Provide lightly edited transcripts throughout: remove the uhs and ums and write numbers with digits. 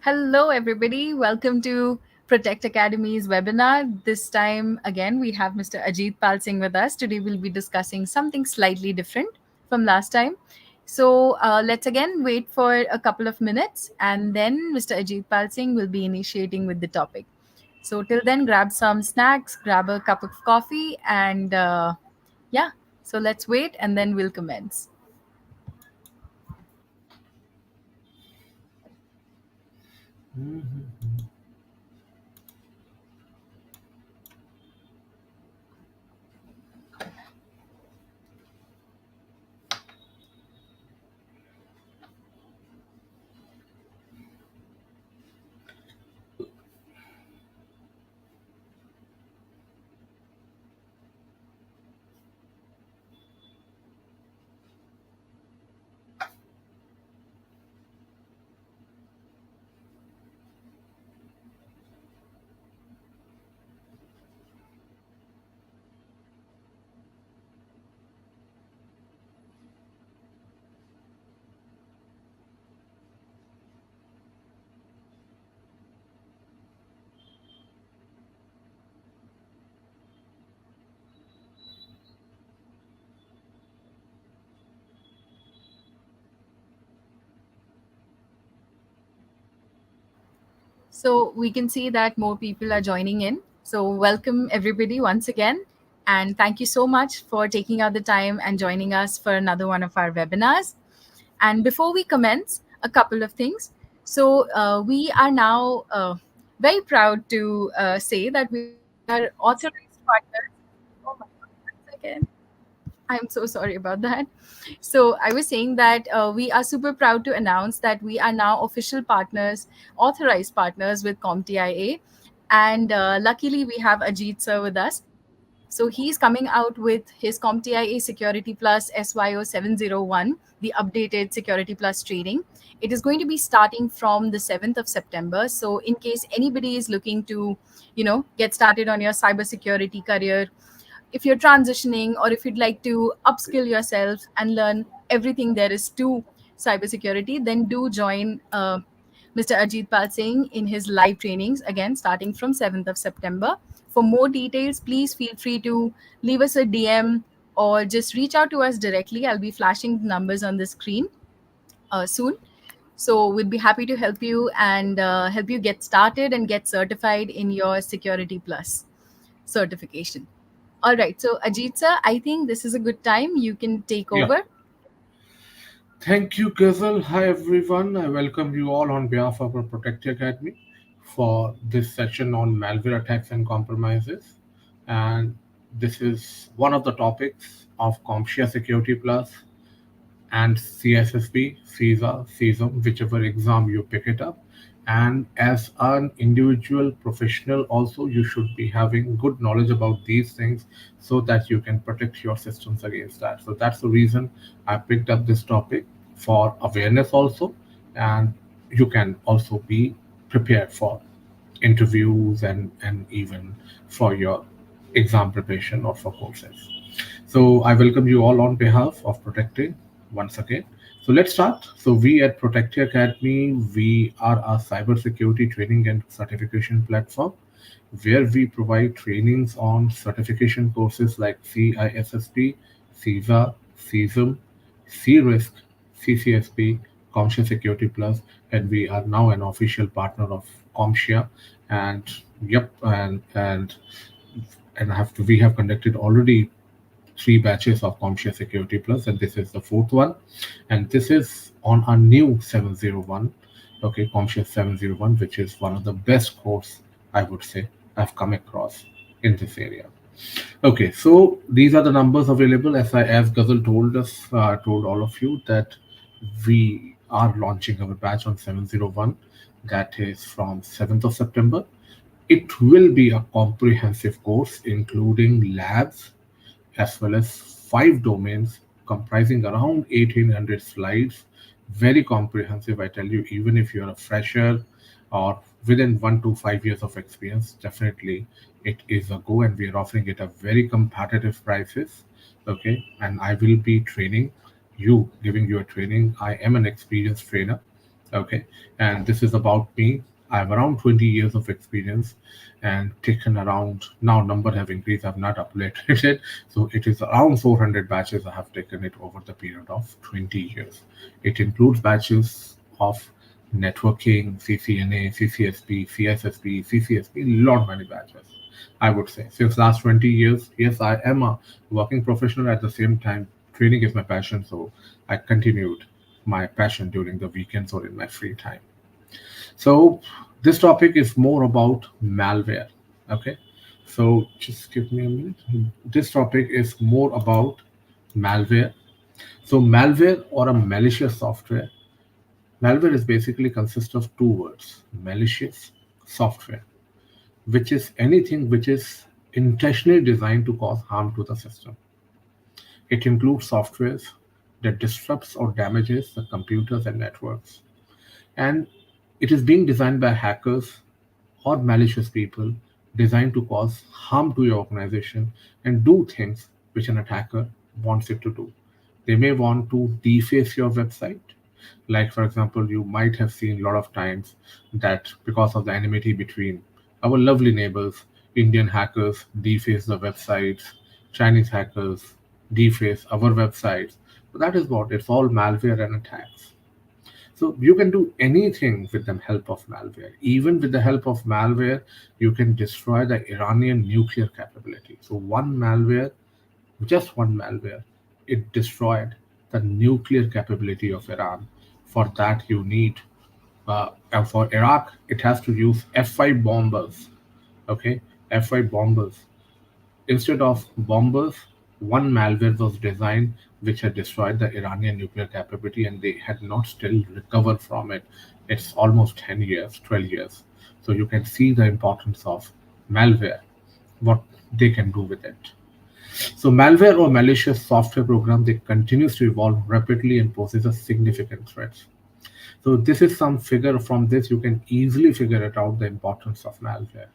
Hello, everybody. Welcome to Protect Academy's webinar. This time, again, we have Mr. Ajit Pal Singh with us. Today, we'll be discussing something slightly different from last time. So, let's again wait for a couple of minutes, and then Mr. Ajit Pal Singh will be initiating with the topic. So, till then, grab some snacks, grab a cup of coffee, and yeah, so let's wait and then we'll commence. So we can see that more people are joining in. So welcome everybody once again. And thank you so much for taking out the time and joining us for another one of our webinars. And before we commence, a couple of things. So we are now very proud to say that we are authorized partners. Oh my God, one second. I'm so sorry about that. So I was saying that we are super proud to announce that we are now official partners, authorized partners with CompTIA. And luckily, we have Ajit sir with us. So he's coming out with his CompTIA Security Plus SY0-701, the updated Security Plus training. It is going to be starting from the 7th of September. So in case anybody is looking to, get started on your cybersecurity career, if you're transitioning or if you'd like to upskill yourself and learn everything there is to cybersecurity, then do join Mr. Ajit Pal Singh in his live trainings again starting from 7th of September. For more details, please feel free to leave us a DM or just reach out to us directly. I'll be flashing the numbers on the screen soon. So we'd be happy to help you and help you get started and get certified in your Security Plus certification. All right. So, Ajit sir, I think this is a good time. You can take Yeah. over. Thank you, Gazal. Hi, everyone. I welcome you all on behalf of our Protect Academy for this session on malware attacks and compromises. And this is one of the topics of CompTIA Security Plus and CSSP, CISA, CISM, whichever exam you pick it up. And as an individual professional, also, you should be having good knowledge about these things so that you can protect your systems against that. So that's the reason I picked up this topic for awareness also. And you can also be prepared for interviews and even for your exam preparation or for courses. So I welcome you all on behalf of Protecting once again. So let's start. So we at Protecting Academy, we are a cybersecurity training and certification platform where we provide trainings on certification courses like CISSP, CISA, CISM, C-Risk, CCSP, CompTIA Security Plus, and we are now an official partner of CompTIA. And yep, and we have conducted already three batches of CompTIA Security Plus, and this is the fourth one. And this is on our new 701, okay, CompTIA 701, which is one of the best course I would say I've come across in this area. Okay, so these are the numbers available. As Ghazal told us, told all of you that we are launching our batch on 701. That is from 7th of September. It will be a comprehensive course, including labs, as well as five domains comprising around 1800 slides. Very comprehensive, I tell you, even if you're a fresher or within 1 to 5 years of experience, definitely it is a go, and we are offering it at very competitive prices. Okay, and I will be training you, giving you a training. I am an experienced trainer, Okay, and this is about me. I have around 20 years of experience and taken around, now number have increased, I've not updated it, so it is around 400 batches. I have taken it over the period of 20 years. It includes batches of networking, CCNA, CCSP, CSSP, CCSP, lot many batches. I would say since last 20 years, yes, I am a working professional. At the same time, training is my passion, so I continued my passion during the weekends or in my free time. So this topic is more about malware. Okay, so just give me a minute. This topic is more about malware. So malware or a malicious software. Malware is basically consists of two words: malicious software, which is anything which is intentionally designed to cause harm to the system. It includes softwares that disrupts or damages the computers and networks. And it is being designed by hackers or malicious people designed to cause harm to your organization and do things which an attacker wants it to do. They may want to deface your website. Like, for example, you might have seen a lot of times that because of the enmity between our lovely neighbors, Indian hackers deface the websites, Chinese hackers deface our websites. So that is what it's all malware and attacks. So you can do anything with the help of malware. Even with the help of malware, you can destroy the Iranian nuclear capability. So one malware, just one malware, it destroyed the nuclear capability of Iran. For that, you need, and for Iraq, it has to use F5 bombers. Okay, F5 bombers. Instead of bombers, one malware was designed which had destroyed the Iranian nuclear capability, and they had not still recovered from it. It's almost 10 years, 12 years. So you can see the importance of malware, what they can do with it. So malware or malicious software program, they continues to evolve rapidly and poses a significant threats. So this is some figure. From this you can easily figure it out, the importance of malware.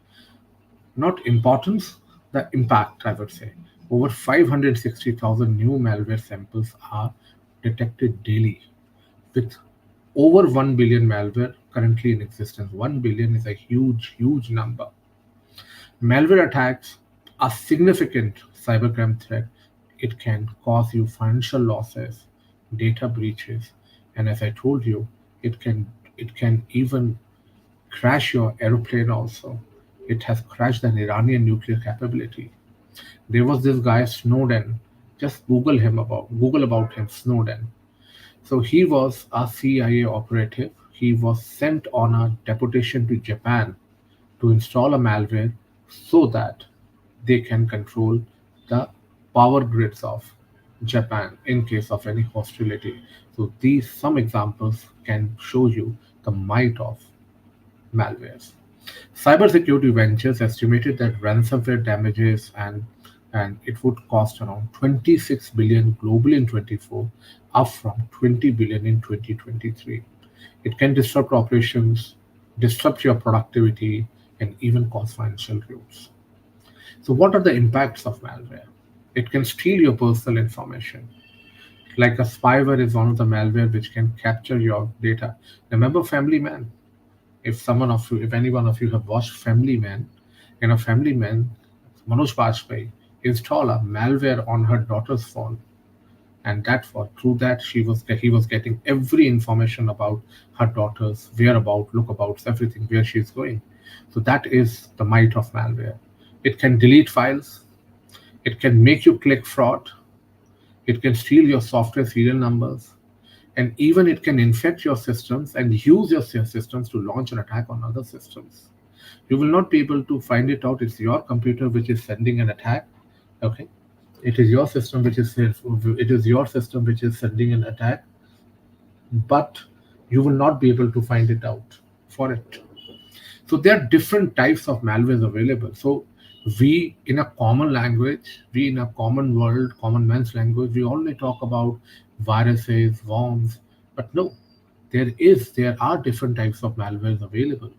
Not importance, the impact, I would say. Over 560,000 new malware samples are detected daily, with over 1 billion malware currently in existence. 1 billion is a huge, huge number. Malware attacks are significant cybercrime threat. It can cause you financial losses, data breaches, and as I told you, it can even crash your aeroplane also. It has crashed an Iranian nuclear capability. There was this guy Snowden. Just Google about him, Snowden. So he was a CIA operative. He was sent on a deputation to Japan to install a malware so that they can control the power grids of Japan in case of any hostility. So these some examples can show you the might of malwares. Cybersecurity Ventures estimated that ransomware damages and it would cost around 26 billion globally in 24, up from 20 billion in 2023. It can disrupt operations, disrupt your productivity, and even cause financial ruins. So, what are the impacts of malware? It can steal your personal information. Like a spyware is one of the malware which can capture your data. Remember Family Man? If any one of you have watched Family Man, in a Family Man, Manoj Bajpayee installed a malware on her daughter's phone, and that for through that he was getting every information about her daughter's whereabout, lookabouts, everything where she's going. So that is the might of malware. It can delete files. It can make you click fraud. It can steal your software serial numbers, and even it can infect your systems and use your systems to launch an attack on other systems. You will not be able to find it out. It's your computer which is sending an attack. Okay, it is your system which is sending an attack, but you will not be able to find it out for it. So there are different types of malwares available. So we in a common language, we in a common world, common man's language, we only talk about viruses, worms, but no, there are different types of malwares available.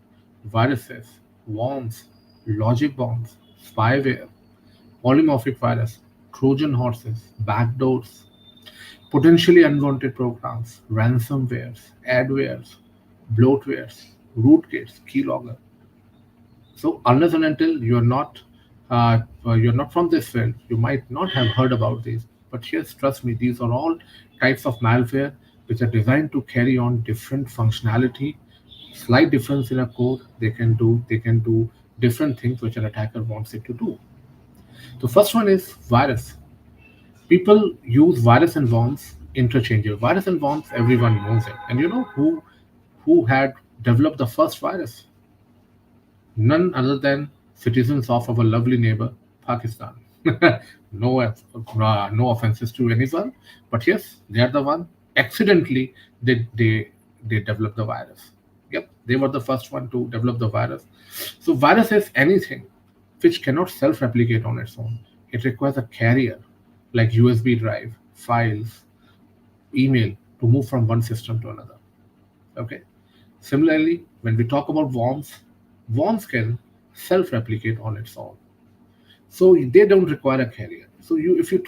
Viruses, worms, logic bombs, spyware, polymorphic virus, Trojan horses, backdoors, potentially unwanted programs, ransomwares, adwares. bloatwares, rootkits, keylogger. So unless and until you're not from this field, you might not have heard about these. But yes, trust me, these are all types of malware which are designed to carry on different functionality, slight difference in a code. They can do different things which an attacker wants it to do. The first one is virus. People use virus and worms interchangeably. Virus and worms, everyone knows it. And you know who had developed the first virus? None other than citizens of our lovely neighbor, Pakistan. No offenses to anyone, but yes, they are the one. Accidentally, they developed the virus. Yep, they were the first one to develop the virus. So, virus is anything which cannot self-replicate on its own. It requires a carrier, like USB drive, files, email, to move from one system to another. Okay. Similarly, when we talk about worms, worms can self-replicate on its own. So they don't require a carrier. So if you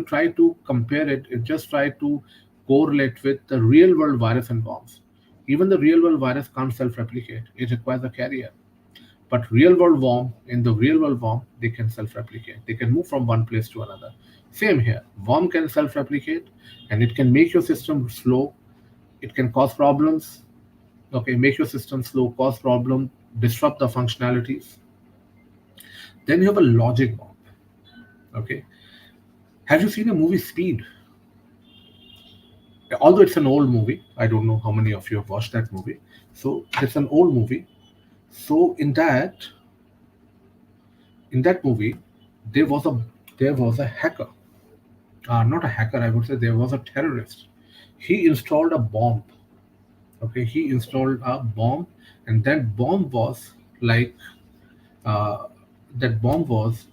try to compare it, just try to correlate with the real world virus and worms. Even the real world virus can't self-replicate. It requires a carrier. But real world worm, in the real world worm, they can self-replicate. They can move from one place to another. Same here. Worm can self-replicate and it can make your system slow. It can cause problems. Okay, make your system slow, cause problem, disrupt the functionalities. Then you have a logic bomb. Okay, have you seen a movie Speed? Although it's an old movie, I don't know how many of you have watched that movie. So it's an old movie. So in that movie, there was a there was a hacker, not a hacker, I would say there was a terrorist. He installed a bomb. Okay, he installed a bomb, and like uh, that bomb was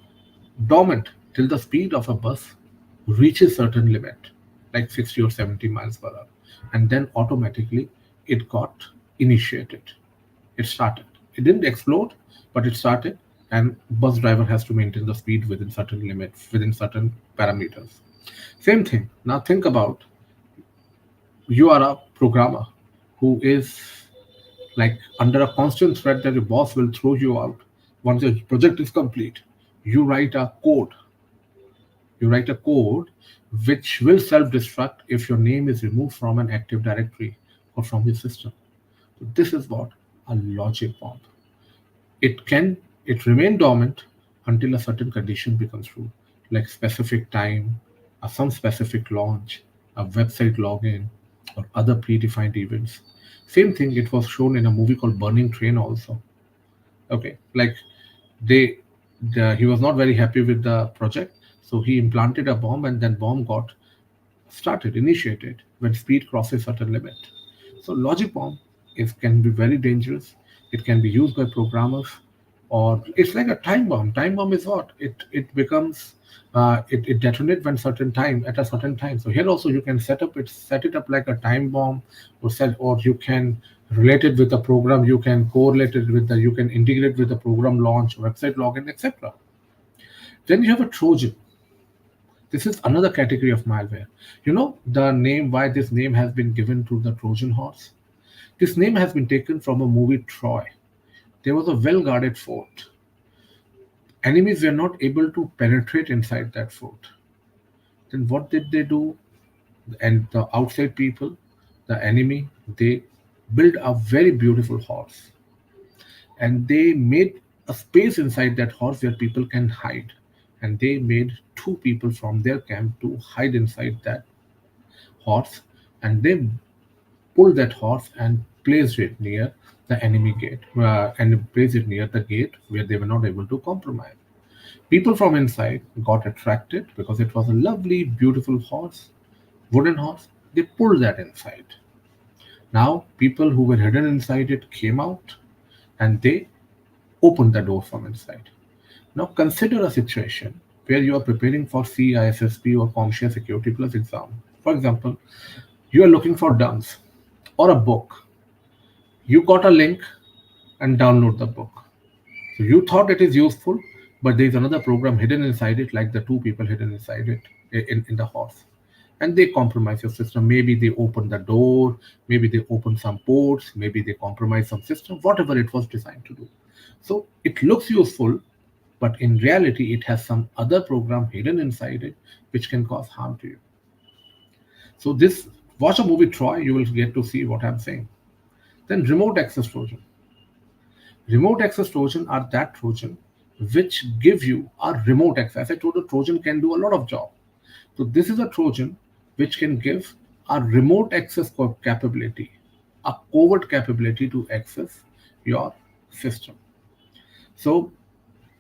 dormant till the speed of a bus reaches certain limit, like 60 or 70 miles per hour, and then automatically it got initiated. It started. It didn't explode, but it started, and bus driver has to maintain the speed within certain limits, within certain parameters. Same thing. Now think about, you are a programmer who is like under a constant threat that your boss will throw you out once your project is complete. You write a code. You write a code which will self-destruct if your name is removed from an active directory or from your system. So this is what a logic bomb. It remain dormant until a certain condition becomes true, like specific time, some specific launch, a website login, or other predefined events. Same thing, it was shown in a movie called Burning Train also. Okay, like they he was not very happy with the project, so he implanted a bomb, and then bomb got initiated when speed crosses certain limit. So logic bomb can be very dangerous. It can be used by programmers, or it's like a time bomb. Time bomb is what? It detonates when certain time at a certain time. So here also you can set it up like a time bomb, or you can relate it with a program. You can correlate it with the you can integrate with the program launch, website login, etc. Then you have a Trojan. This is another category of malware. You know the name, why this name has been given to the Trojan horse? This name has been taken from a movie Troy. There was a well guarded fort. Enemies were not able to penetrate inside that fort. Then what did they do? And the outside people, the enemy, they built a very beautiful horse, and they made a space inside that horse where people can hide. And they made two people from their camp to hide inside that horse, and they pulled that horse and placed it near the enemy gate, and placed it near the gate where they were not able to compromise. People from inside got attracted because it was a lovely, beautiful horse, wooden horse. They pulled that inside. Now, people who were hidden inside it came out, and they opened the door from inside. Now, consider a situation where you are preparing for CISSP or CompTIA Security Plus exam. For example, you are looking for DUNS or a book. You got a link and download the book. So you thought it is useful, but there is another program hidden inside it, like the two people hidden inside it in the horse. and they compromise your system. Maybe they open the door, maybe they open some ports, maybe they compromise some system, whatever it was designed to do. So it looks useful, but in reality, it has some other program hidden inside it which can cause harm to you. So this watch a movie Troy, you will get to see what I'm saying. Then remote access Trojan. Remote access Trojan are that Trojan which give you a remote access. I told you Trojan can do a lot of job. So this is a Trojan which can give a remote access capability, a covert capability to access your system. So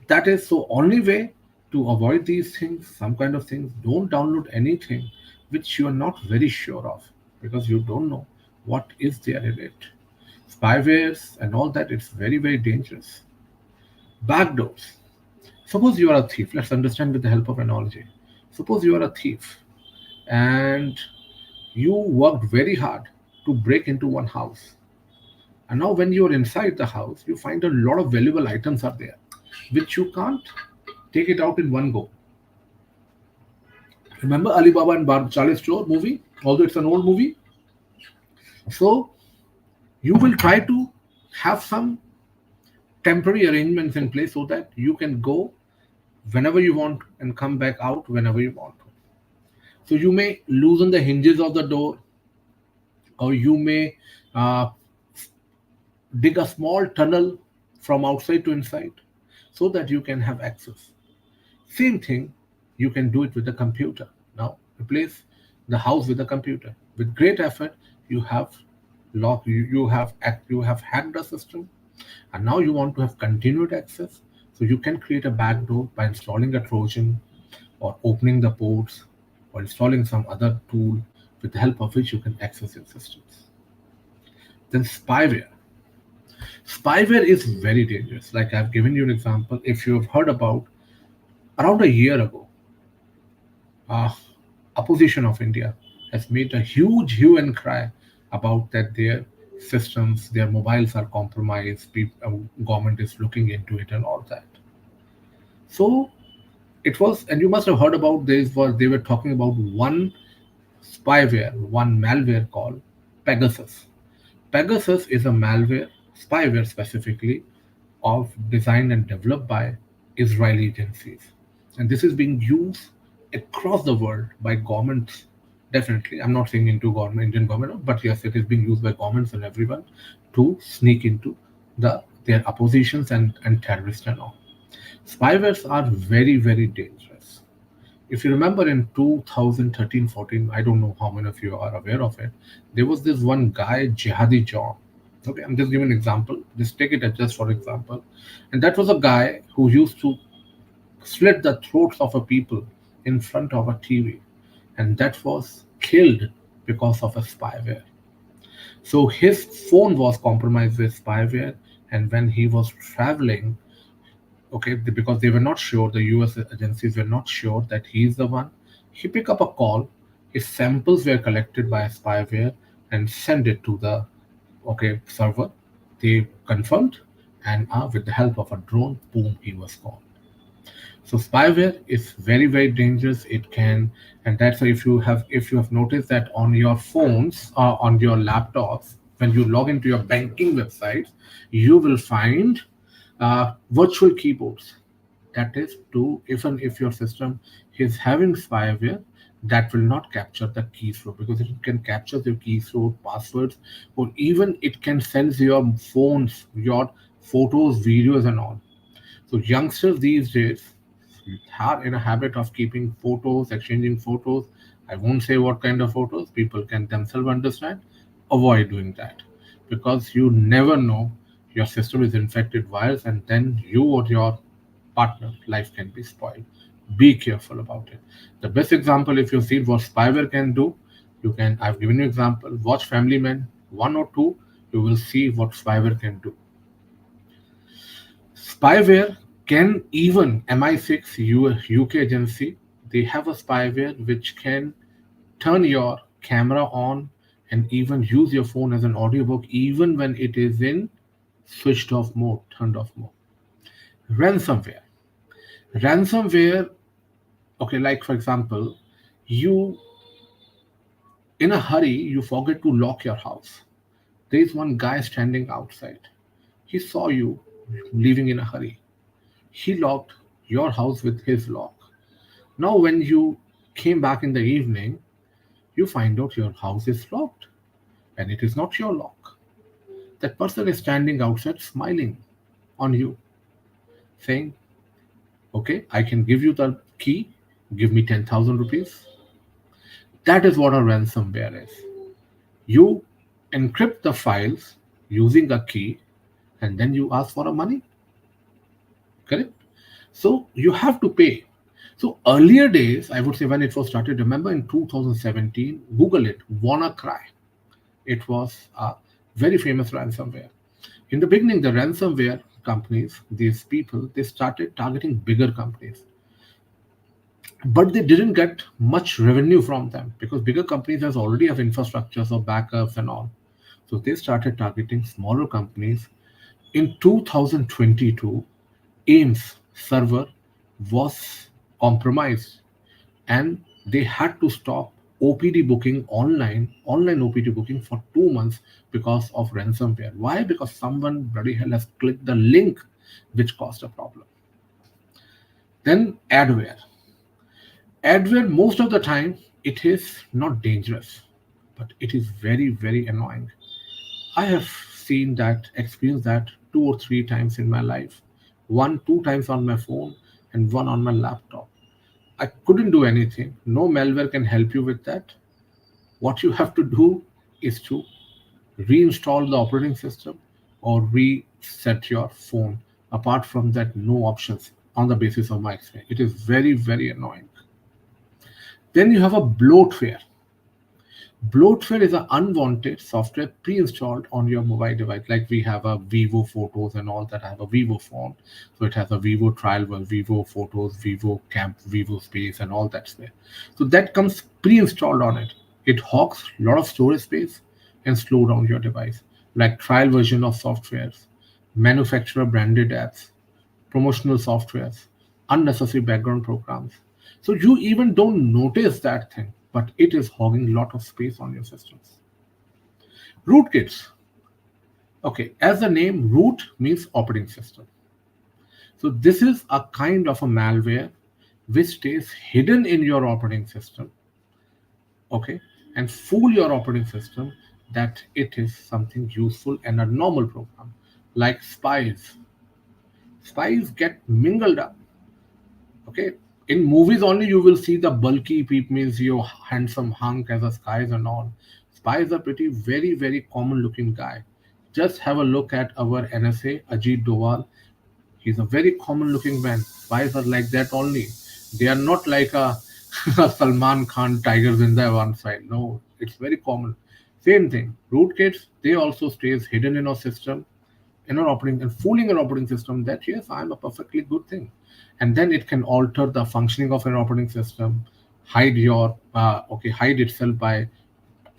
that is so only way to avoid these things, some kind of things. Don't download anything which you are not very sure of because you don't know what is there in it. Spywares and all that, it's very, very dangerous. Backdoors. Suppose you are a thief. Let's understand with the help of analogy. Suppose you are a thief and you worked very hard to break into one house. And now when you're inside the house, you find a lot of valuable items are there, which you can't take it out in one go. Remember Alibaba and Charlie Store movie? Although it's an old movie. So you will try to have some temporary arrangements in place so that you can go whenever you want and come back out whenever you want. So you may loosen the hinges of the door, or you may uh, dig a small tunnel from outside to inside so that you can have access. Same thing, you can do it with the computer. Now replace the house with a computer. With great effort, you have you have hacked the system, and now you want to have continued access. So you can create a backdoor by installing a Trojan, or opening the ports, or installing some other tool with the help of which you can access your systems. Then spyware. Spyware is very dangerous. Like I've given you an example. If you have heard about, around a year ago, uh, opposition of India has made a huge hue and cry about that their systems, their mobiles are compromised. Government is looking into it and all that. So it was, and you must have heard about this. Was they were talking about one spyware, one malware called Pegasus. Pegasus is a malware, spyware specifically, of designed and developed by Israeli agencies. And this is being used across the world by governments. Definitely, I'm not saying into government, Indian government, but yes, it is being used by governments and everyone to sneak into their oppositions and terrorists and all. Spywares are very, very dangerous. If you remember in 2013-14, I don't know how many of you are aware of it, there was this one guy, Jihadi John. Okay, I'm just giving an example. Just take it as just for example. And that was a guy who used to slit the throats of a people in front of a TV. And that was killed because of a spyware. So his phone was compromised with spyware. And when he was traveling, okay, because they were not sure, the US agencies were not sure that he's the one, he picked up a call, his samples were collected by a spyware and sent it to the server. They confirmed, and with the help of a drone, boom, he was gone. So spyware is very, very dangerous. It can, and that's why if you have noticed that on your phones or on your laptops, when you log into your banking websites, you will find virtual keyboards. That is to, even if your system is having spyware, that will not capture the keys flow, because it can capture your keys flow, passwords, or even it can sense your phones, your photos, videos, and all. So youngsters these days are in a habit of keeping photos, exchanging photos. I won't say what kind of photos, people can themselves understand. Avoid doing that, because you never know, your system is infected virus, and then you or your partner life can be spoiled. Be careful about it. The best example, if you see what spyware can do, you can, I've given you example, watch Family Man 1 or 2, you will see what spyware can do. Spyware can, even MI6 UK agency, they have a spyware which can turn your camera on and even use your phone as an audiobook even when it is in switched off mode, turned off mode. Ransomware. Ransomware, okay, like for example, you In a hurry, you forget to lock your house. There is one guy standing outside. He saw you leaving in a hurry. He locked your house with his lock. Now, when you came back in the evening, you find out your house is locked and it is not your lock. That person is standing outside smiling on you, saying, okay, I can give you the key, give me 10,000 rupees. That is what a ransomware is. You encrypt the files using a key and then you ask for a money, correct? So you have to pay. So earlier days, I would say when it was started, remember in 2017, Google it, WannaCry. It was a very famous ransomware. In the beginning, the ransomware companies, these people, they started targeting bigger companies, but they didn't get much revenue from them because bigger companies has already have infrastructures or backups and all. So they started targeting smaller companies. In 2022, Ames server was compromised and they had to stop OPD booking online OPD booking for 2 months because of ransomware. Why? Because someone bloody hell has clicked the link which caused a problem. Then adware. Adware, most of the time, it is not dangerous, but it is very, very annoying. I have seen that, experienced that 2 or 3 times in my life. One, 2 times on my phone, and one on my laptop. I couldn't do anything. No malware can help you with that. What you have to do is to reinstall the operating system or reset your phone. Apart from that, no options on the basis of my experience. It is very, very annoying. Then you have a bloatware. Bloatware is an unwanted software pre-installed on your mobile device. Like we have a Vivo photos and all that. I have a Vivo phone, so it has a Vivo trial one, Vivo photos, Vivo camp, Vivo space, and all that's there. So that comes pre-installed on it. It hogs a lot of storage space and slow down your device. Like trial version of softwares, manufacturer branded apps, promotional softwares, unnecessary background programs. So you even don't notice that thing, but it is hogging a lot of space on your systems. Rootkits. Okay, as the name root means operating system. So this is a kind of a malware which stays hidden in your operating system, okay, and fool your operating system that it is something useful and a normal program. Like spies. Spies get mingled up. Okay, in movies only you will see the bulky peep means your handsome hunk as a skies and all. Spies are pretty very very common looking guy. Just have a look at our NSA Ajit Doval. He's a very common looking man. Spies are like that only. They are not like a, a Salman Khan Tiger Zinda one side. No, it's very common. Same thing. Rootkits, they also stays hidden in our system, in our operating and fooling an operating system that yes, I'm a perfectly good thing, and then it can alter the functioning of an operating system, hide your hide itself by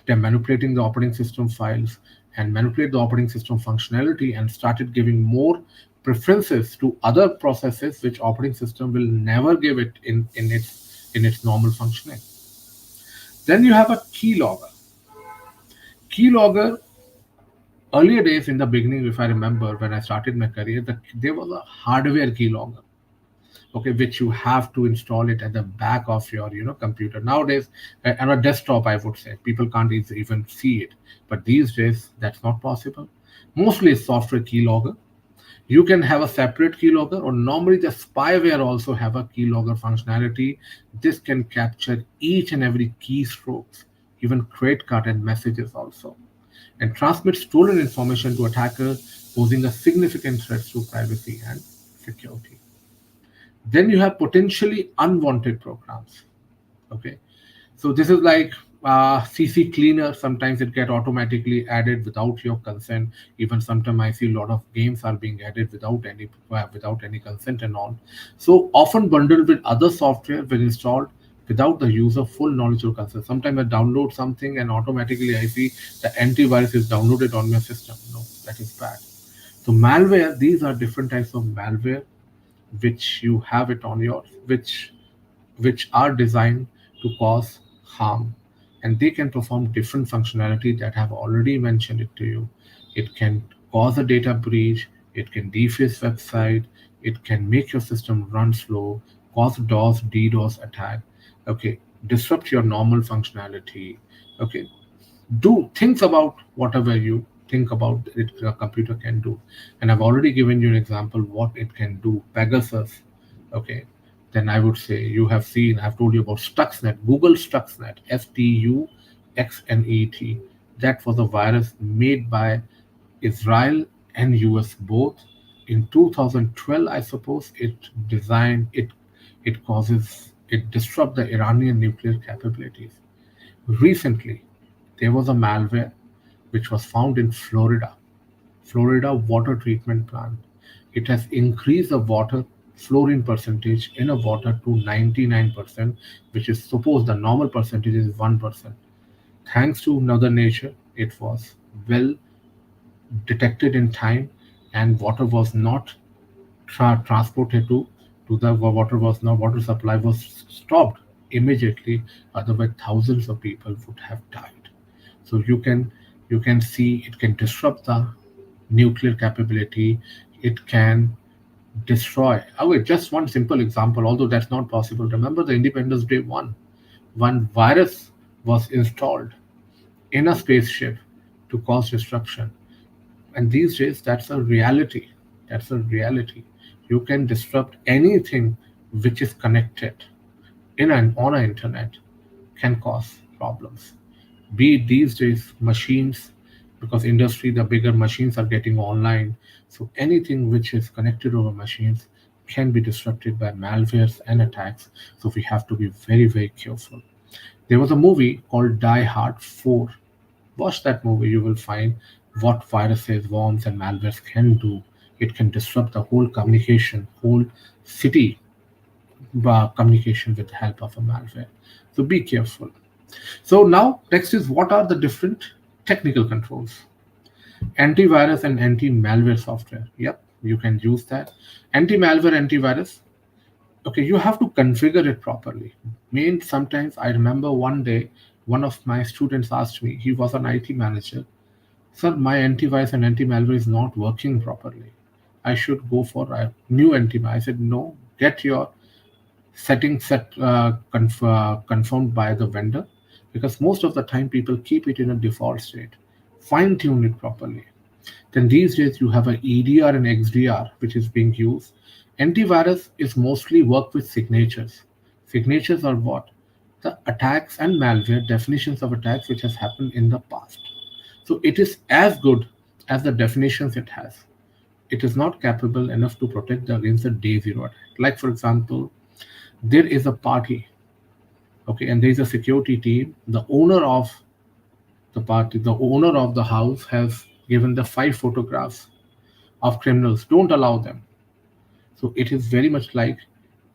manipulating the operating system files and manipulate the operating system functionality and started giving more preferences to other processes which operating system will never give it in its normal functioning. Then you have a keylogger. Keylogger, earlier days in the beginning, if I remember when I started my career, there was a hardware keylogger, okay, which you have to install it at the back of your computer. Nowadays, on a desktop, I would say people can't even see it, but these days that's not possible. Mostly it's software keylogger. You can have a separate keylogger, or normally the spyware also have a keylogger functionality. This can capture each and every keystrokes, even credit card and messages also, and transmit stolen information to attacker, posing a significant threat to privacy and security. Then you have potentially unwanted programs. Okay, so this is like CC cleaner. Sometimes it get automatically added without your consent. Even sometimes I see a lot of games are being added without any consent and all. So often bundled with other software when installed without the user full knowledge or consent. Sometimes I download something and automatically I see the antivirus is downloaded on my system. No, that is bad. So malware, these are different types of malware which you have it on your which are designed to cause harm. and they can perform different functionality that I've already mentioned it to you. It can cause a data breach, it can deface website, it can make your system run slow, cause DOS, DDoS attack, okay, disrupt your normal functionality, okay, do things about whatever you think about it a computer can do. And I've already given you an example what it can do. Pegasus, okay, then I would say you have seen, I've told you about Stuxnet, Google Stuxnet, Stuxnet. That was a virus made by Israel and US both in 2012. I suppose it disrupt the Iranian nuclear capabilities. Recently, there was a malware which was found in Florida water treatment plant. It has increased the water fluorine percentage in a water to 99%, which is suppose the normal percentage is 1%. Thanks to Mother Nature, it was well detected in time, and water was not transported to the water supply was stopped immediately. Otherwise, thousands of people would have died. So you can see it can disrupt the nuclear capability. It can destroy. Oh, wait, just one simple example, although that's not possible. Remember the Independence Day one virus was installed in a spaceship to cause destruction. And these days, that's a reality. That's a reality. You can disrupt anything which is connected in an on an internet can cause problems. Be it these days machines, because industry, the bigger machines are getting online. So anything which is connected over machines can be disrupted by malwares and attacks. So we have to be very, very careful. There was a movie called Die Hard 4. Watch that movie, you will find what viruses, worms, and malwares can do. It can disrupt the whole communication, whole city communication with the help of a malware. So be careful. So now, next is what are the different technical controls? Antivirus and anti-malware software. Yep, you can use that. Anti-malware, antivirus. Okay, you have to configure it properly. Sometimes I remember one day, one of my students asked me, he was an IT manager, "Sir, my antivirus and anti-malware is not working properly. I should go for a new antivirus." I said, "No, get your settings confirmed by the vendor, because most of the time people keep it in a default state. Fine tune it properly." Then these days you have a EDR and XDR which is being used. Antivirus is mostly work with signatures. Signatures are what? The attacks and malware definitions of attacks which has happened in the past. So it is as good as the definitions it has. It is not capable enough to protect against the day zero attack. Like for example, there is a party, okay, and there is a security team. The owner of the house has given the 5 photographs of criminals. Don't allow them. So it is very much like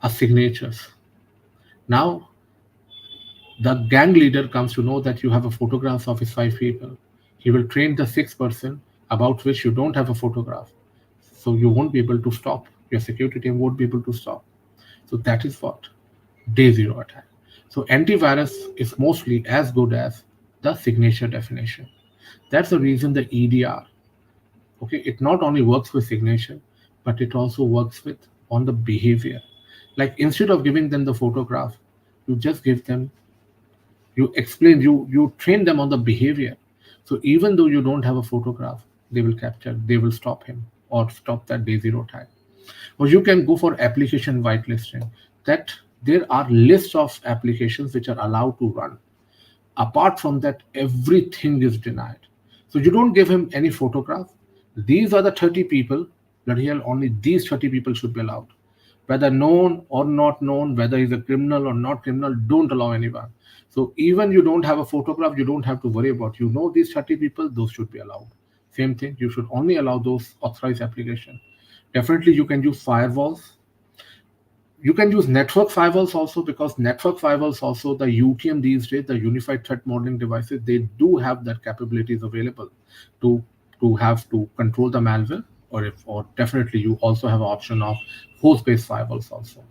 a signatures. Now the gang leader comes to know that you have a photographs of his 5 people. He will train the 6 person about which you don't have a photograph. So you won't be able to stop. Your security team won't be able to stop. So that is what day zero attack. So antivirus is mostly as good as the signature definition. That's the reason the EDR, okay, it not only works with signature, but it also works with on the behavior. Like instead of giving them the photograph, you just give them, you train them on the behavior. So even though you don't have a photograph, they will stop him or stop that day zero attack. Or you can go for application whitelisting, that there are lists of applications which are allowed to run. Apart from that, everything is denied. So you don't give him any photograph. These are the 30 people that here only these 30 people should be allowed. Whether known or not known, whether he's a criminal or not criminal, don't allow anyone. So even you don't have a photograph, you don't have to worry about. You know these 30 people, those should be allowed. Same thing, you should only allow those authorized application. Definitely you can use firewalls. You can use network firewalls also, because network firewalls also, the UTM these days, the unified threat modeling devices, they do have that capabilities available to have to control the malware. Or definitely you also have an option of host-based firewalls also.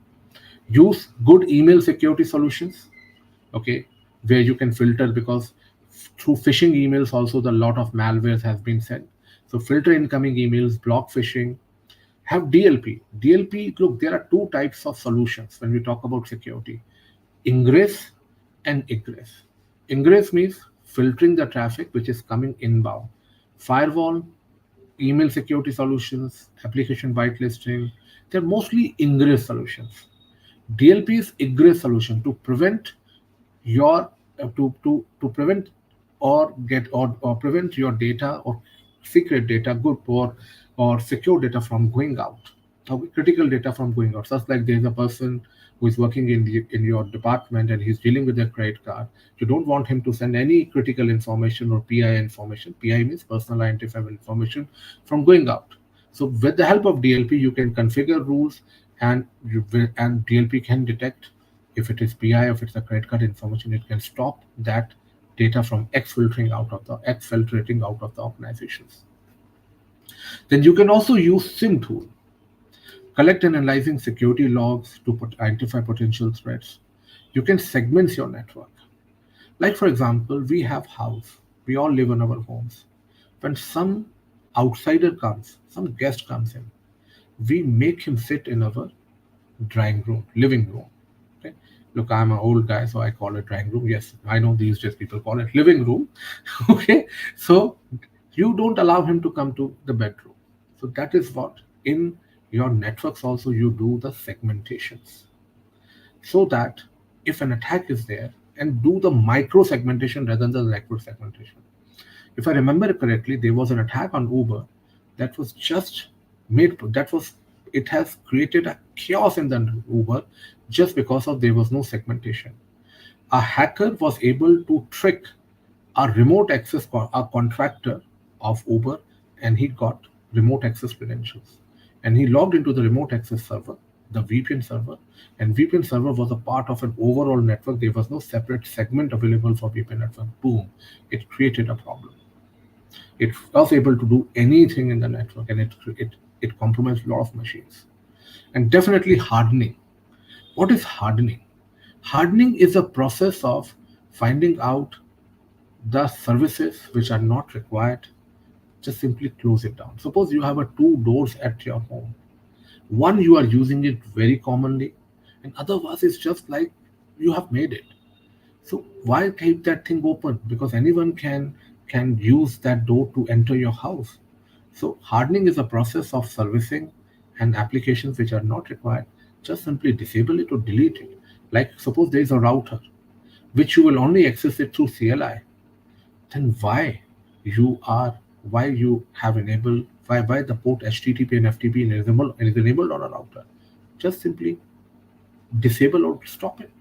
Use good email security solutions. Okay, where you can filter, because through phishing emails also the lot of malwares has been sent. So filter incoming emails, block phishing. Have DLP. DLP, look, there are two types of solutions when we talk about security: ingress and egress. Ingress means filtering the traffic which is coming inbound. Firewall, email security solutions, application whitelisting, they're mostly ingress solutions. DLP is egress solution to prevent your to prevent or get or prevent your data or secret data, good or secure data from going out, or critical data from going out. Such like there's a person who is working in your department and he's dealing with their credit card. You don't want him to send any critical information or PI information. PI means personal identifiable information from going out. So with the help of DLP, you can configure rules, and and DLP can detect if it is PI, if it's a credit card information. It can stop that data from exfiltrating out of the organizations. Then you can also use SIM tool, collect and analyzing security logs to identify potential threats. You can segment your network. Like for example, we have house. We all live in our homes. When some outsider comes, some guest comes in, we make him sit in our drawing room, living room. Okay. Look, I'm an old guy, so I call it drawing room. Yes, I know these days people call it living room. Okay. So you don't allow him to come to the bedroom. So that is what in your networks also you do the segmentations, so that if an attack is there, and do the micro segmentation rather than the macro segmentation. If I remember correctly, there was an attack on Uber that was just made that was it has created a chaos in the Uber just because of there was no segmentation. A hacker was able to trick a remote access a contractor of Uber, and he got remote access credentials, and he logged into the remote access server, the VPN server, and VPN server was a part of an overall network. There was no separate segment available for VPN network. Boom, it created a problem. It was able to do anything in the network, and it compromised a lot of machines. And definitely hardening. What is hardening? Hardening is a process of finding out the services which are not required. Just simply close it down. Suppose you have a two doors at your home. One, you are using it very commonly, and other was is just like you have made it. So why keep that thing open? Because anyone can use that door to enter your house. So hardening is a process of servicing and applications which are not required. Just simply disable it or delete it. Like suppose there is a router which you will only access it through CLI. Then you are why you have enabled why the port HTTP and FTP is enabled on a router. Just simply disable or stop it.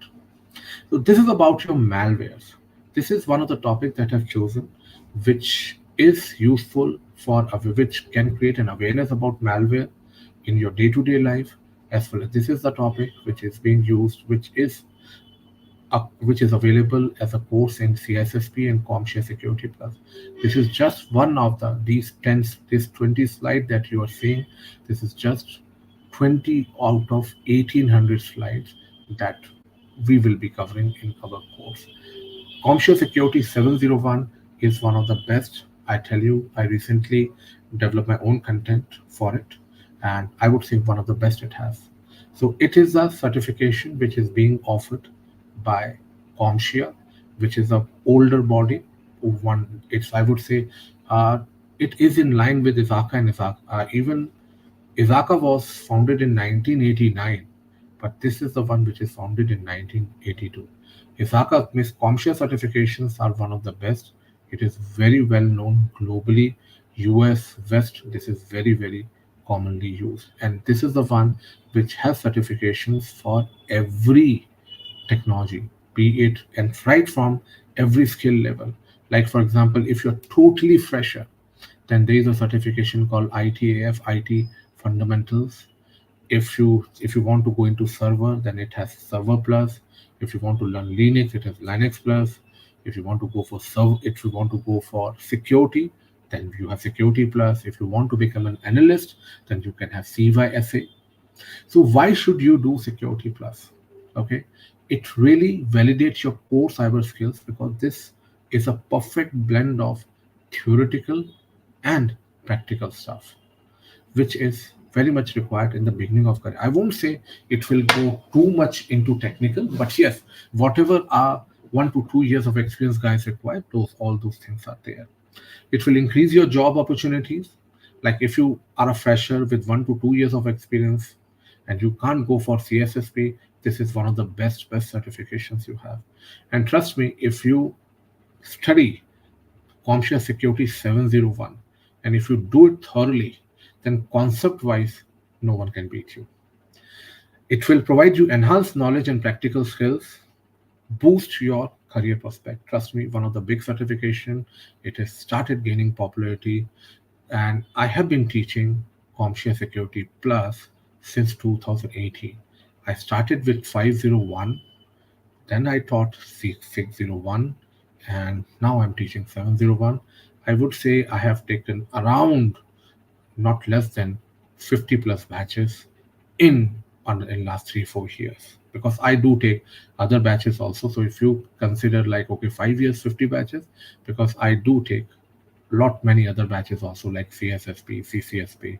So this is about your malwares. This is one of the topics that I've chosen, which is useful which can create an awareness about malware in your day-to-day life, as well as this is the topic which is being used, which is available as a course in CSSP and CompShare Security Plus. This is just one of this 20 slide that you are seeing. This is just 20 out of 1800 slides that we will be covering in our course. CompShare Security 701 is one of the best. I tell you, I recently developed my own content for it, and I would say one of the best it has. So it is a certification which is being offered by CompShare, which is a older body. One, it's I would say, it is in line with Izaka and Izaka. Even Izaka was founded in 1989, but this is the one which is founded in 1982. Izaka Miss CompShare certifications are one of the best. It is very well known globally. US, West, this is very, very commonly used. And this is the one which has certifications for every technology, be it and right from every skill level. Like for example, if you're totally fresher, then there is a certification called ITAF, IT Fundamentals. If you want to go into server, then it has Server Plus. If you want to learn Linux, it has Linux Plus. If you want to go for security, then you have Security Plus. If you want to become an analyst, then you can have CYSA. So why should you do Security Plus? Okay, It really validates your core cyber skills because this is a perfect blend of theoretical and practical stuff, which is very much required in the beginning of career. I won't say it will go too much into technical, but yes, whatever are 1 to 2 years of experience guys require, those all those things are there. It will increase your job opportunities. Like if you are a fresher with 1 to 2 years of experience and you can't go for CSSP, this is one of the best certifications you have. And trust me, if you study Conscious Security 701 and if you do it thoroughly, then concept wise, no one can beat you. It will provide you enhanced knowledge and practical skills, boost your career prospect. Trust me, one of the big certification, it has started gaining popularity, and I have been teaching CompTIA Security Plus since 2018. I started with 501, then I taught 601, and now I'm teaching 701. I would say I have taken around not less than 50 plus batches in in last 3 4 years, because I do take other batches also. So if you consider like okay 5 years 50 batches, because I do take lot many other batches also like CSSP, CCSP,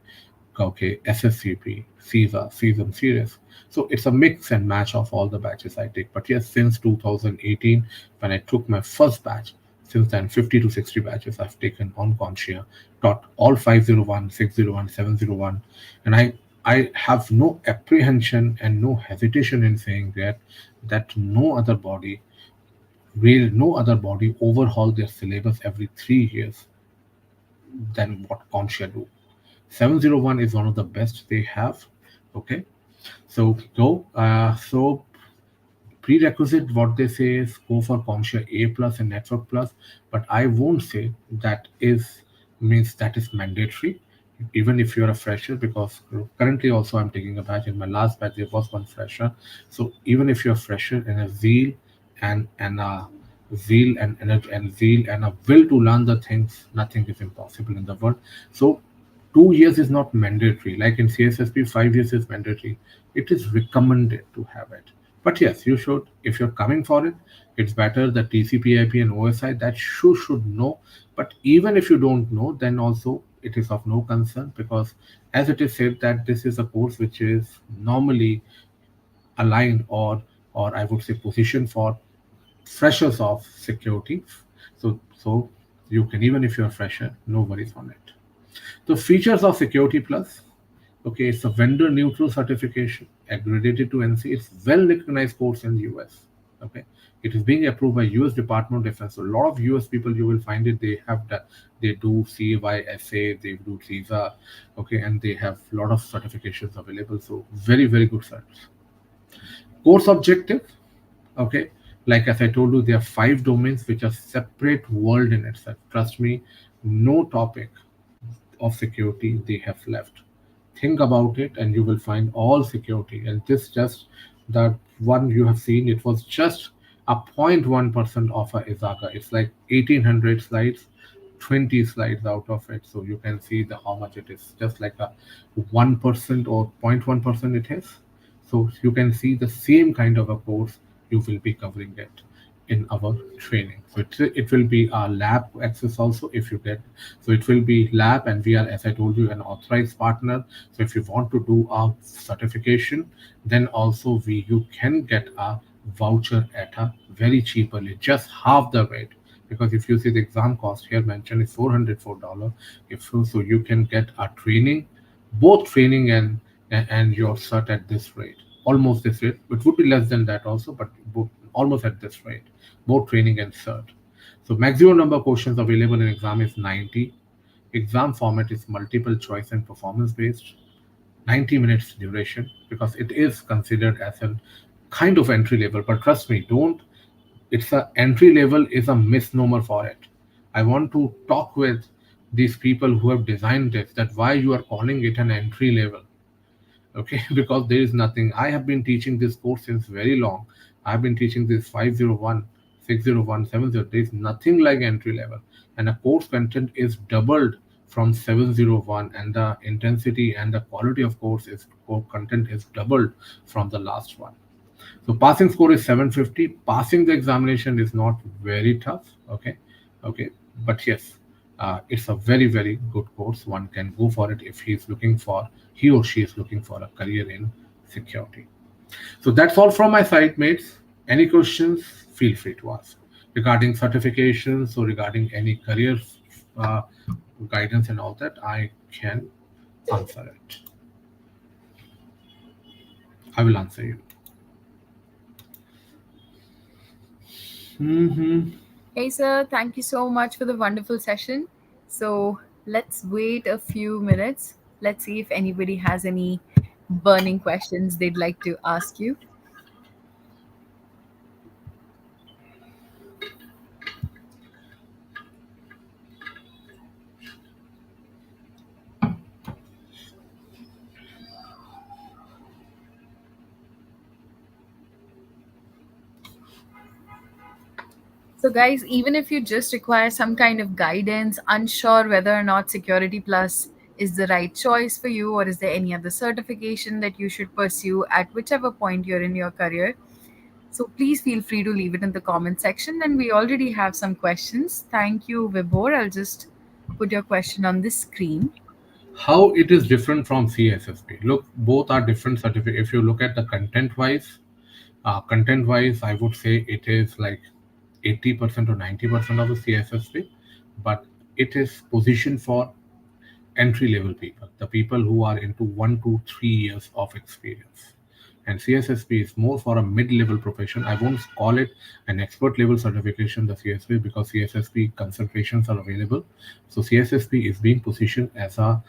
okay, SSCP, CISA, CISM series. So it's a mix and match of all the batches I take. But yes, since 2018, when I took my first batch, since then 50 to 60 batches I've taken on Conchia, taught all 501, 601, 701, and I have no apprehension and no hesitation in saying that no other body overhaul their syllabus every 3 years than what Conchia do. 701 is one of the best they have. Okay, so prerequisite what they say is go for CompTIA A plus and Network plus, but I won't say that is means that is mandatory. Even if you're a fresher, because currently also I'm taking a batch. In my last batch there was one fresher, so even if you're a fresher and a zeal and energy and zeal and a will to learn the things, nothing is impossible in the world. So 2 years is not mandatory. Like in CSSP, 5 years is mandatory. It is recommended to have it. But yes, you should, if you're coming for it, it's better the TCP/IP and OSI that should know. But even if you don't know, then also it is of no concern, because as it is said that this is a course which is normally aligned or I would say positioned for freshers of security. So you can, even if you're a fresher, no worries on it. The features of Security Plus. Okay, it's a vendor neutral certification accredited to NC. It's well recognized course in the US. Okay, it is being approved by US Department of Defense. So a lot of US people you will find it. They have that. They do CYSA, they do CISA. Okay, and they have a lot of certifications available. So very good certs. Course objective. Okay, like as I told you, there are 5 domains which are separate world in itself. Trust me, no topic of security they have left. Think about it and you will find all security. And this just that one you have seen, it was just a 0.1% of a Izaga. It's like 1800 slides, 20 slides out of it. So you can see the how much it is. Just like a 1% or 0.1% it is. So you can see the same kind of a course you will be covering it in our training. So it will be a lab access also if you get. So it will be lab, and we are, as I told you, an authorized partner. So if you want to do a certification, then also you can get a voucher at a very cheaply, just half the rate. Because if you see the exam cost here mentioned is $404. If so, you can get a training, both training and your cert at this rate, almost this rate. It would be less than that also, but both, almost at this rate, both training and cert. So maximum number of questions available in exam is 90. Exam format is multiple choice and performance based. 90 minutes duration, because it is considered as a kind of entry level. But trust me, don't. It's a entry level is a misnomer for it. I want to talk with these people who have designed this, that why you are calling it an entry level. Okay, because there is nothing. I have been teaching this course since very long. I've been teaching this 501, 601, 70. There is nothing like entry level, and a course content is doubled from 701, and the intensity and the quality of course is content is doubled from the last one. So passing score is 750. Passing the examination is not very tough. Okay, okay, but yes, it's a very very good course. One can go for it if he or she is looking for a career in security. So that's all from my side, mates. Any questions? Feel free to ask regarding certifications or regarding any career uh, guidance and all that. I can answer it. I will answer you. Hmm. Hey, sir, thank you so much for the wonderful session. So let's wait a few minutes. Let's see if anybody has any burning questions they'd like to ask you. So, guys, even if you just require some kind of guidance, unsure whether or not Security Plus is the right choice for you, or is there any other certification that you should pursue at whichever point you're in your career, so please feel free to leave it in the comment section. And we already have some questions. Thank you, Vibor. I'll just put your question on the screen. How it is different from CSSP? Look, both are different certificate. If you look at the content wise, I would say it is like 80% or 90% of the CSSP, but it is positioned for entry level people, the people who are into 1 to 3 years of experience. And CSSP is more for a mid level profession. I won't call it an expert level certification, the CSSP, because CSSP concentrations are available. So CSSP is being positioned as a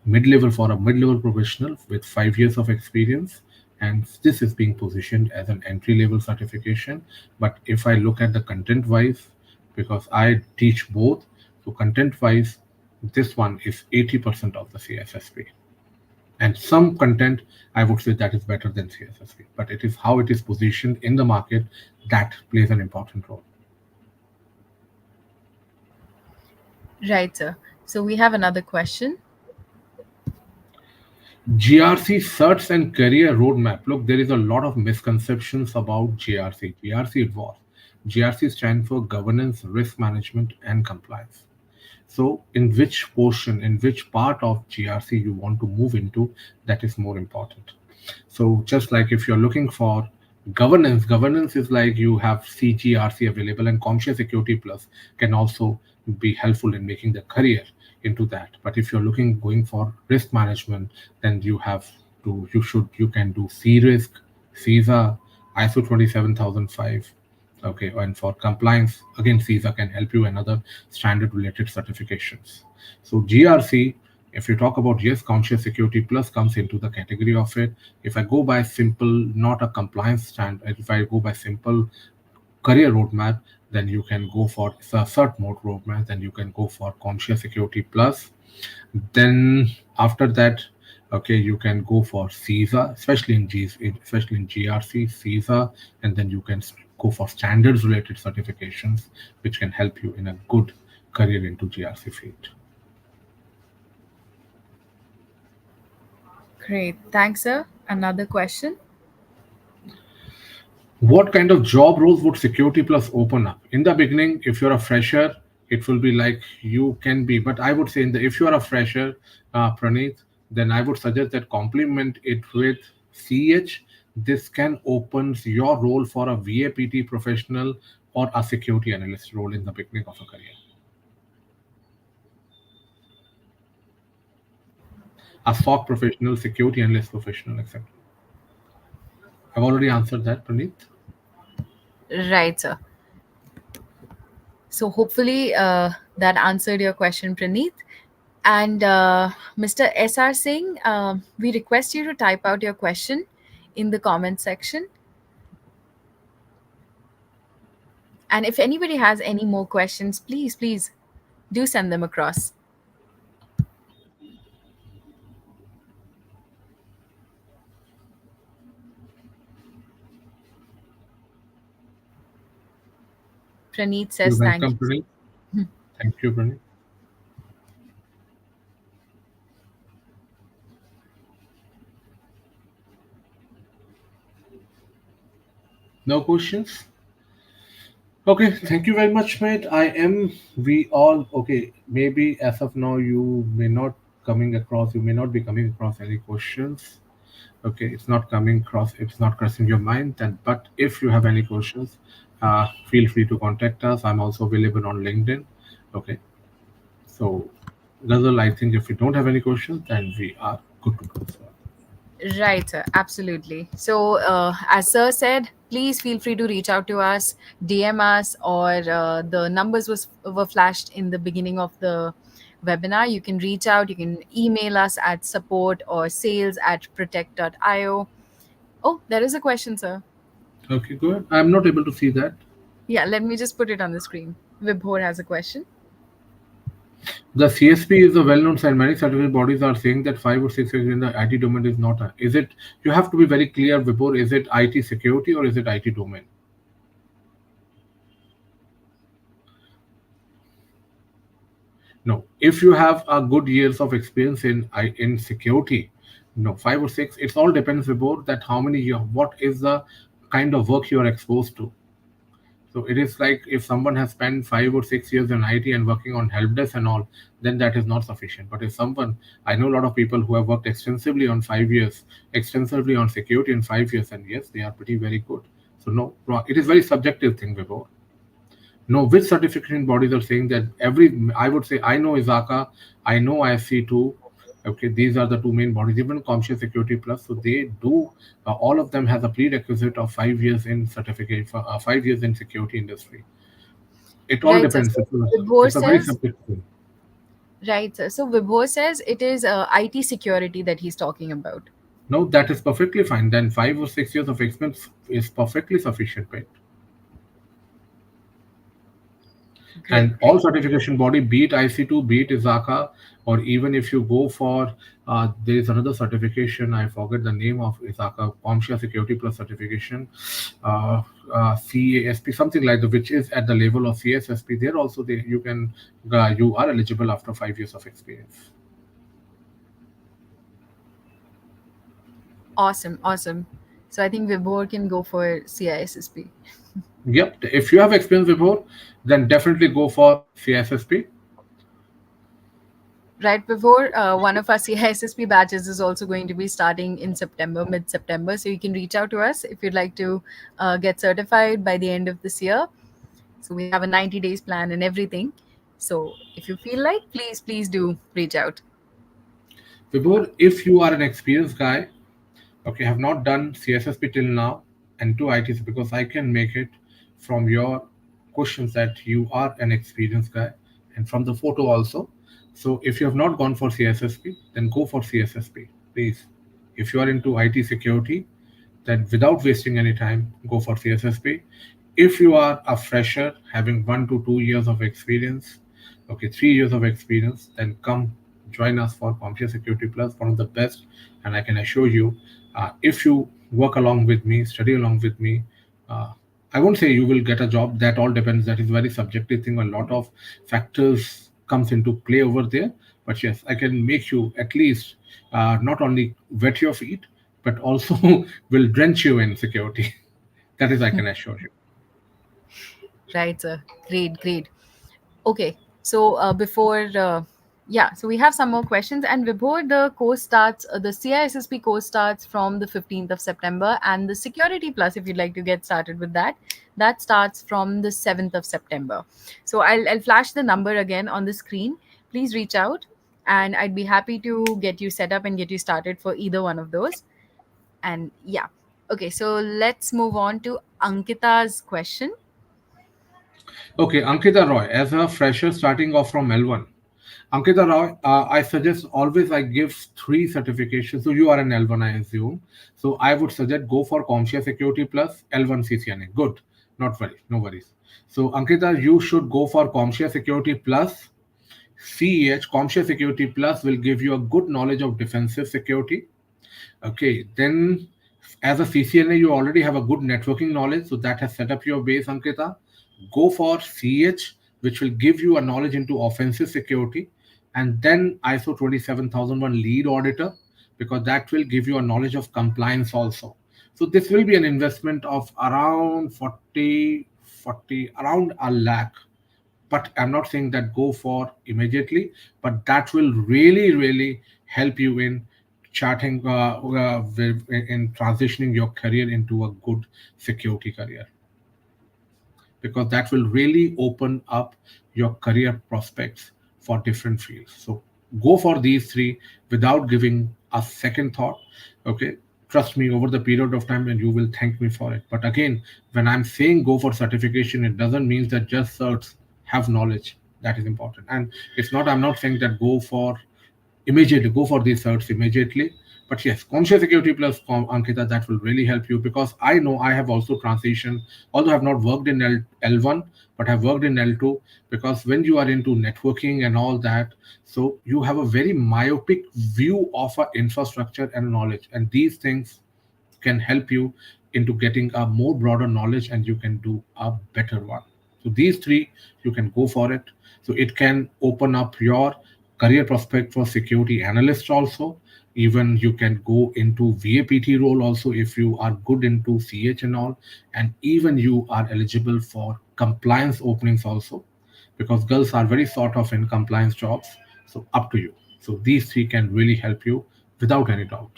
mid level for a mid level professional with 5 years of experience. And this is being positioned as an entry level certification. But if I look at the content wise, because I teach both, so content wise, this one is 80% of the CSSP. And some content, I would say that is better than CSSP, but it is how it is positioned in the market that plays an important role. Right, sir. So we have another question. GRC certs and career roadmap. Look, there is a lot of misconceptions about GRC. GRC evolves. GRC stands for governance, risk management, and compliance. So, in which portion, in which part of GRC you want to move into, that is more important. So, just like if you're looking for governance is like you have CGRC available, and CompShare Security Plus can also be helpful in making the career into that. But if you're looking going for risk management, then you can do C-Risk, CISA, ISO 27005. Okay, and for compliance, again, CISA can help you and other standard related certifications. So GRC, if you talk about, yes, conscious security plus comes into the category of it. If I go by simple, not a compliance standard, if I go by simple career roadmap, then you can go for cert mode roadmap, then you can go for conscious security plus. Then after that, okay, you can go for CISA, especially in GRC, CISA, and then you can go for standards related certifications, which can help you in a good career into GRC field. Great. Thanks, sir. Another question. What kind of job roles would Security Plus open up? In the beginning, if you're a fresher, it will be like you can be. But I would say, if you are a fresher, Praneeth, then I would suggest that complement it with CH. This can opens your role for a VAPT professional or a security analyst role in the beginning of a career. A SOC professional, security analyst professional, etc. I've already answered that, Praneeth. Right, sir. So hopefully that answered your question, Praneeth. And Mr. SR Singh, we request you to type out your question in the comment section. And if anybody has any more questions, please do send them across. Praneeth You're says thank welcome, you. Praneeth. Thank you, Praneeth. No questions? Okay, thank you very much, mate. We all, okay, maybe as of now, you may not be coming across any questions. Okay, it's not coming across, it's not crossing your mind. Then, but if you have any questions, feel free to contact us. I'm also available on LinkedIn. Okay, so, Ghazal, I think if you don't have any questions, then we are good to go, sir. Right, sir. Absolutely. So, as Sir said, please feel free to reach out to us, DM us, or the numbers were flashed in the beginning of the webinar. You can reach out. You can email us at support or sales@protect.io. Oh, there is a question, sir. Okay, go ahead. I'm not able to see that. Yeah, let me just put it on the screen. Vibhor has a question. The CSP is a well-known sign. Many certificate bodies are saying that 5 or 6 years in the IT domain is not. Is it? You have to be very clear, Vibhor. Is it IT security or is it IT domain? No. If you have a good years of experience in security, no, 5 or 6. It all depends, Vibhor, that how many year, what is the kind of work you are exposed to. So it is like if someone has spent 5 or 6 years in IT and working on help desk and all, then that is not sufficient. But if someone, I know a lot of people who have worked extensively on 5 years, extensively on security in 5 years, and yes, they are pretty very good. So no, it is very subjective thing, Vibhor. No, which certification bodies are saying that I would say I know Izaka, I know ISC2. Okay, these are the two main bodies, even Comsure Security Plus. So they do, all of them has a prerequisite of 5 years in certificate, 5 years in security industry. It all Right, sir. depends. So Vibhor It's a very says, subjective thing. right, sir. So Vibhor says it is IT security that he's talking about. No, that is perfectly fine. Then 5 or 6 years of experience is perfectly sufficient, right? And Great, all great. certification body, be it IC2, be it ISACA, or even if you go for, there is another certification, I forget the name of ISACA, CompTIA Security Plus certification, uh, CASP, something like that, which is at the level of CSSP. There also, you are eligible after 5 years of experience. Awesome, awesome. So I think Vibhor can go for CISSP. Yep, if you have experience before, then definitely go for CSSP. Right before one of our CISSP batches is also going to be starting in September, mid September. So you can reach out to us if you'd like to get certified by the end of this year. So we have a 90 days plan and everything. So if you feel like, please do reach out. Vibhor, if you are an experienced guy, okay, have not done CSSP till now and do ITs, because I can make it from your questions that you are an experienced guy and from the photo also. So if you have not gone for CSSP, then go for CSSP, please. If you are into IT security, then without wasting any time, go for CSSP. If you are a fresher having 1 to 2 years of experience, okay, 3 years of experience, then come join us for Computer Security Plus, one of the best. And I can assure you, if you work along with me, study along with me, uh, I won't say you will get a job. That all depends. That is very subjective thing. A lot of factors comes into play over there. But yes, I can make you at least not only wet your feet, but also will drench you in security. That is, I can assure you. Right, sir. Great, great. Okay, so yeah, so we have some more questions. And Vibhor, the course starts, the CISSP course starts from the 15th of September, and the Security Plus, if you'd like to get started with that, that starts from the 7th of September. So I'll flash the number again on the screen. Please reach out, and I'd be happy to get you set up and get you started for either one of those. And yeah, okay, so let's move on to Ankita's question. Okay, Ankita Roy, as a fresher starting off from L1. Ankita Roy, I suggest always I give three certifications. So you are an L1, I assume. So I would suggest go for CompTIA Security Plus L1 CCNA. Good, not worry, no worries. So Ankita, you should go for CompTIA Security Plus CEH. CompTIA Security Plus will give you a good knowledge of defensive security. Okay, then as a CCNA, you already have a good networking knowledge, so that has set up your base, Ankita. Go for CH, which will give you a knowledge into offensive security, and then ISO 27001 lead auditor, because that will give you a knowledge of compliance also. So this will be an investment of around 40, around a lakh. But I'm not saying that go for immediately, but that will really help you in charting, in transitioning your career into a good security career, because that will really open up your career prospects for different fields. So go for these three without giving a second thought. Okay. Trust me, over the period of time, and you will thank me for it. But again, when I'm saying go for certification, it doesn't mean that just certs have knowledge. That is important. And it's not, I'm not saying that go for these certs immediately. But yes, conscious security plus Ankita, that will really help you, because I know I have also transitioned, although I have not worked in L1, but I've worked in L2. Because when you are into networking and all that, so you have a very myopic view of our infrastructure and knowledge, and these things can help you into getting a more broader knowledge, and you can do a better one. So these three, you can go for it. So it can open up your career prospect for security analyst also. Even you can go into VAPT role also if you are good into CH and all. And even you are eligible for compliance openings also, because girls are very sort of in compliance jobs. So up to you. So these three can really help you without any doubt.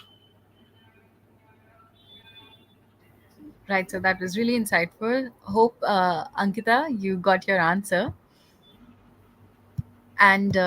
Right. So that was really insightful. Hope, Ankita, you got your answer. And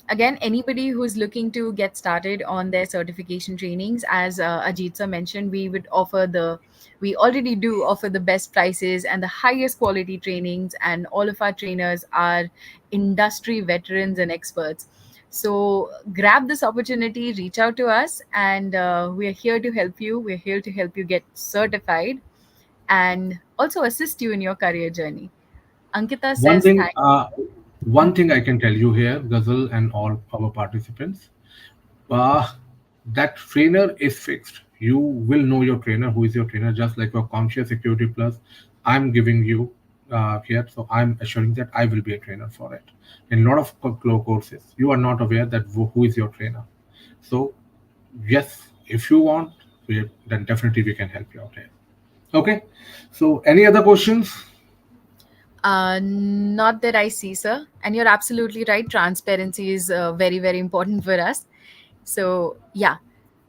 again, anybody who's looking to get started on their certification trainings, as Ajit sir mentioned, we already do offer the best prices and the highest quality trainings, and all of our trainers are industry veterans and experts. So grab this opportunity, reach out to us, and we're here to help you. We're here to help you get certified and also assist you in your career journey. Ankita One says thing, thank. one thing I can tell you here, Ghazal and all our participants, uh, that trainer is fixed. You will know your trainer, who is your trainer, just like your Conscious Security Plus. I'm giving you here, so I'm assuring that I will be a trainer for it. In a lot of courses, you are not aware that who is your trainer. So yes, if you want, then definitely we can help you out here. Okay. So any other questions? Not that I see, sir. And you're absolutely right. Transparency is very, very important for us. So, yeah.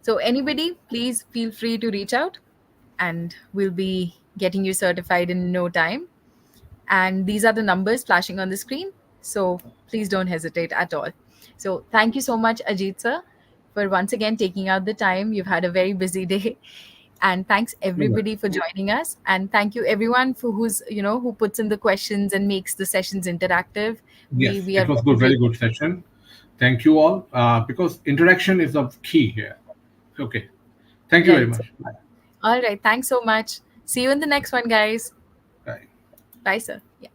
So, anybody, please feel free to reach out, and we'll be getting you certified in no time. And these are the numbers flashing on the screen. So, please don't hesitate at all. So, thank you so much, Ajit, sir, for once again taking out the time. You've had a very busy day. And thanks No, everybody for joining us, and thank you everyone for who puts in the questions and makes the sessions interactive. we yes, we are it was very good, very grateful. good session. Thank you all, because interaction is the key here. Okay. Thank you very Right, sir. much. Bye. All right, thanks so much. See you in the next one, guys. Bye. Bye, sir. Yeah.